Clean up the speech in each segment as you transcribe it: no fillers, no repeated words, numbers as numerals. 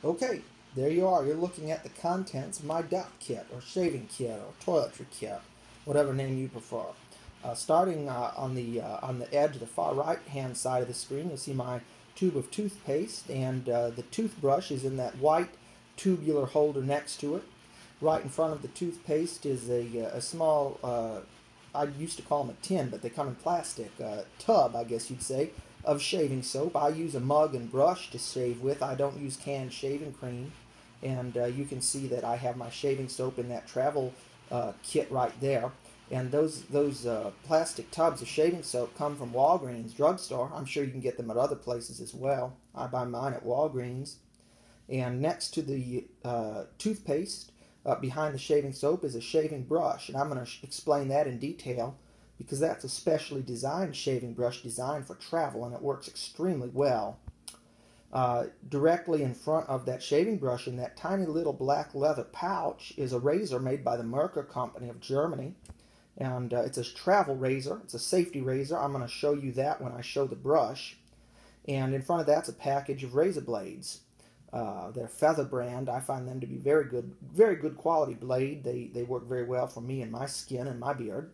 Okay, there you are. You're looking at the contents of my dot kit, or shaving kit, or toiletry kit, whatever name you prefer. Starting on the edge of the far right hand side of the screen, you'll see my tube of toothpaste, and the toothbrush is in that white tubular holder next to it. Right in front of the toothpaste is a small, I used to call them a tin, but they come in plastic, tub, I guess you'd say, of shaving soap. I use a mug and brush to shave with. I don't use canned shaving cream. And you can see that I have my shaving soap in that travel kit right there. And those plastic tubs of shaving soap come from Walgreens drugstore. I'm sure you can get them at other places as well. I buy mine at Walgreens. And next to the toothpaste, behind the shaving soap, is a shaving brush. And I'm going to explain that in detail because that's a specially designed shaving brush designed for travel, and it works extremely well. Directly in front of that shaving brush in that tiny little black leather pouch is a razor made by the Merkur company of Germany. And it's a travel razor. It's a safety razor. I'm going to show you that when I show the brush. And in front of that's a package of razor blades. They're Feather brand. I find them to be very good quality blade. They work very well for me and my skin and my beard.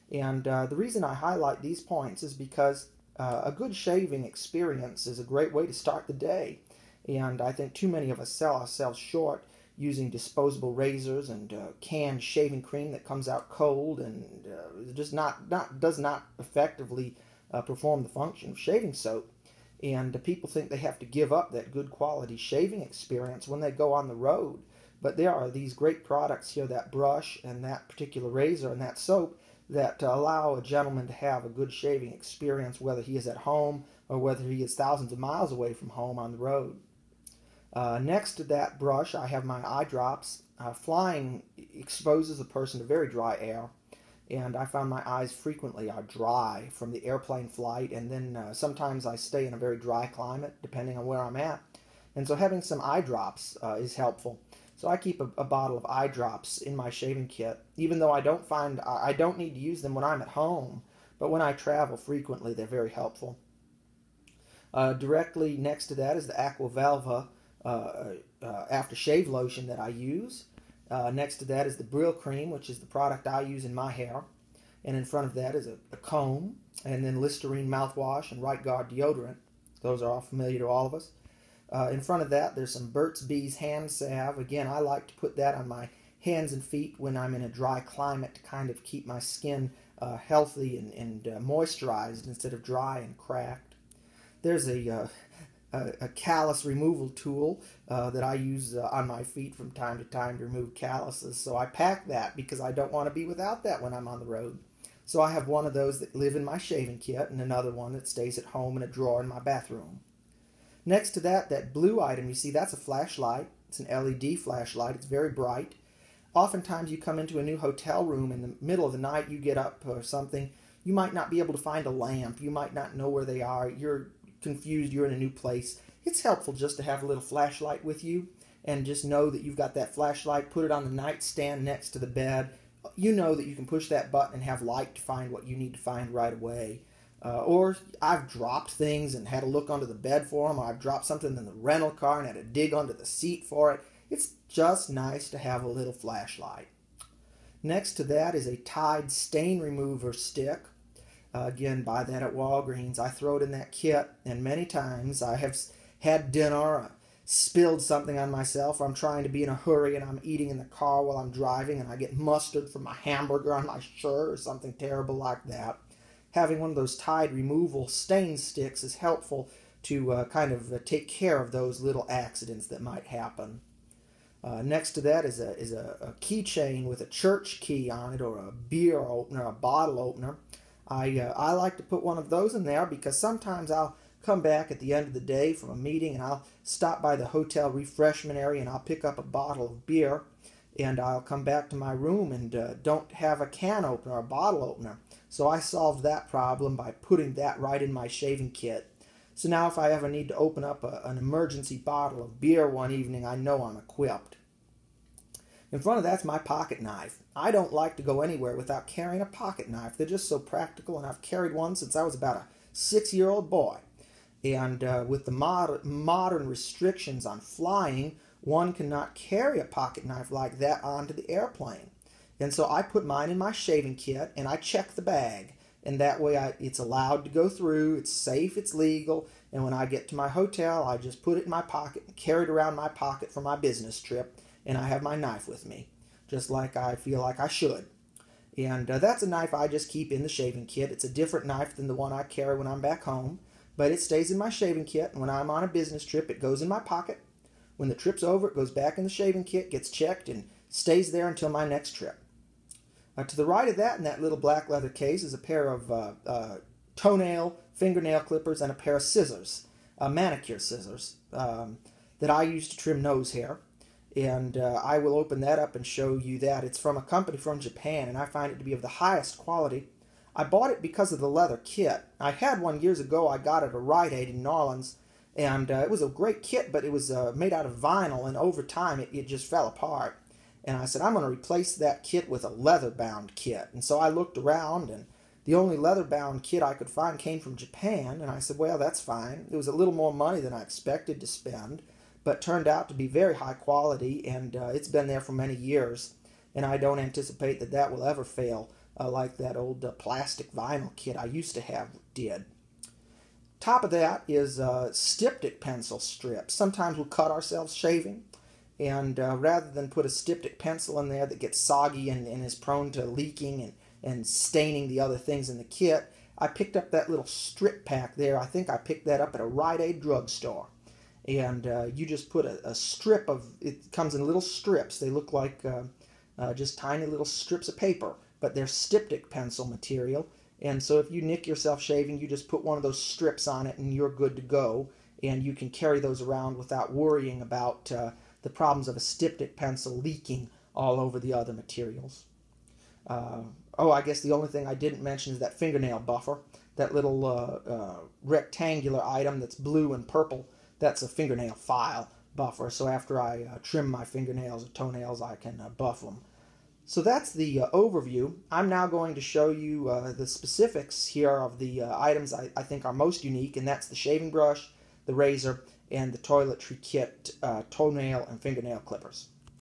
And the reason I highlight these points is because a good shaving experience is a great way to start the day. And I think too many of us sell ourselves short using disposable razors and canned shaving cream that comes out cold and just does not effectively perform the function of shaving soap. And people think they have to give up that good quality shaving experience when they go on the road. But there are these great products here, that brush and that particular razor and that soap, that allow a gentleman to have a good shaving experience, whether he is at home or whether he is thousands of miles away from home on the road. Next to that brush, I have my eye drops. Flying exposes a person to very dry air, and I found my eyes frequently are dry from the airplane flight, and then sometimes I stay in a very dry climate depending on where I'm at. And so having some eye drops is helpful. So I keep a bottle of eye drops in my shaving kit, even though I don't need to use them when I'm at home, but when I travel frequently, they're very helpful. Directly next to that is the Aquavelva aftershave lotion that I use. Next to that is the Brill cream, which is the product I use in my hair. And in front of that is a comb, and then Listerine mouthwash and Right Guard deodorant. Those are all familiar to all of us. In front of that, there's some Burt's Bees hand salve. Again, I like to put that on my hands and feet when I'm in a dry climate to kind of keep my skin healthy and moisturized instead of dry and cracked. There's a callus removal tool that I use on my feet from time to time to remove calluses. So I pack that because I don't want to be without that when I'm on the road. So I have one of those that live in my shaving kit and another one that stays at home in a drawer in my bathroom. Next to that, that blue item, you see, that's a flashlight. It's an LED flashlight. It's very bright. Oftentimes you come into a new hotel room in the middle of the night, you get up or something, you might not be able to find a lamp. You might not know where they are. You're confused. You're in a new place. It's helpful just to have a little flashlight with you and just know that you've got that flashlight. Put it on the nightstand next to the bed. You know that you can push that button and have light to find what you need to find right away. Or I've dropped things and had to look under the bed for them, or I've dropped something in the rental car and had to dig under the seat for it. It's just nice to have a little flashlight. Next to that is a Tide stain remover stick. Again, buy that at Walgreens. I throw it in that kit, and many times I have had dinner, spilled something on myself, or I'm trying to be in a hurry and I'm eating in the car while I'm driving and I get mustard from my hamburger on my shirt or something terrible like that. Having one of those Tide removal stain sticks is helpful to take care of those little accidents that might happen. Next to that is a keychain with a church key on it, or a beer opener, a bottle opener. I like to put one of those in there because sometimes I'll come back at the end of the day from a meeting and I'll stop by the hotel refreshment area and I'll pick up a bottle of beer, and I'll come back to my room and don't have a can opener or a bottle opener. So I solved that problem by putting that right in my shaving kit. So now if I ever need to open up an emergency bottle of beer one evening, I know I'm equipped. In front of that's my pocket knife. I don't like to go anywhere without carrying a pocket knife. They're just so practical, and I've carried one since I was about a 6-year-old boy. And with the modern restrictions on flying, one cannot carry a pocket knife like that onto the airplane. And so I put mine in my shaving kit and I check the bag. And that way it's allowed to go through, it's safe, it's legal. And when I get to my hotel, I just put it in my pocket and carry it around my pocket for my business trip. And I have my knife with me, just like I feel like I should. And that's a knife I just keep in the shaving kit. It's a different knife than the one I carry when I'm back home. But it stays in my shaving kit. And when I'm on a business trip, it goes in my pocket. When the trip's over, it goes back in the shaving kit, gets checked, and stays there until my next trip. To the right of that, in that little black leather case, is a pair of fingernail clippers, and a pair of scissors, manicure scissors, that I use to trim nose hair. And I will open that up and show you that. It's from a company from Japan, and I find it to be of the highest quality. I bought it because of the leather kit. I had one years ago. I got it at a Rite Aid in New Orleans, and it was a great kit, but it was made out of vinyl, and over time it just fell apart. And I said, I'm going to replace that kit with a leather-bound kit. And so I looked around, and the only leather-bound kit I could find came from Japan. And I said, well, that's fine. It was a little more money than I expected to spend, but turned out to be very high quality, and it's been there for many years. And I don't anticipate that that will ever fail like that old plastic vinyl kit I used to have did. Top of that is styptic pencil strips. Sometimes we'll cut ourselves shaving. And rather than put a styptic pencil in there that gets soggy and is prone to leaking and staining the other things in the kit, I picked up that little strip pack there. I think I picked that up at a Rite Aid drugstore. And you just put a strip of, it comes in little strips. They look like just tiny little strips of paper, but they're styptic pencil material. And so if you nick yourself shaving, you just put one of those strips on it and you're good to go. And you can carry those around without worrying about the problems of a styptic pencil leaking all over the other materials. I guess the only thing I didn't mention is that fingernail buffer, that little rectangular item that's blue and purple. That's a fingernail file buffer, so after I trim my fingernails or toenails, I can buff them. So that's the overview. I'm now going to show you the specifics here of the items I think are most unique, and that's the shaving brush, the razor, and the toiletry kit, toenail and fingernail clippers.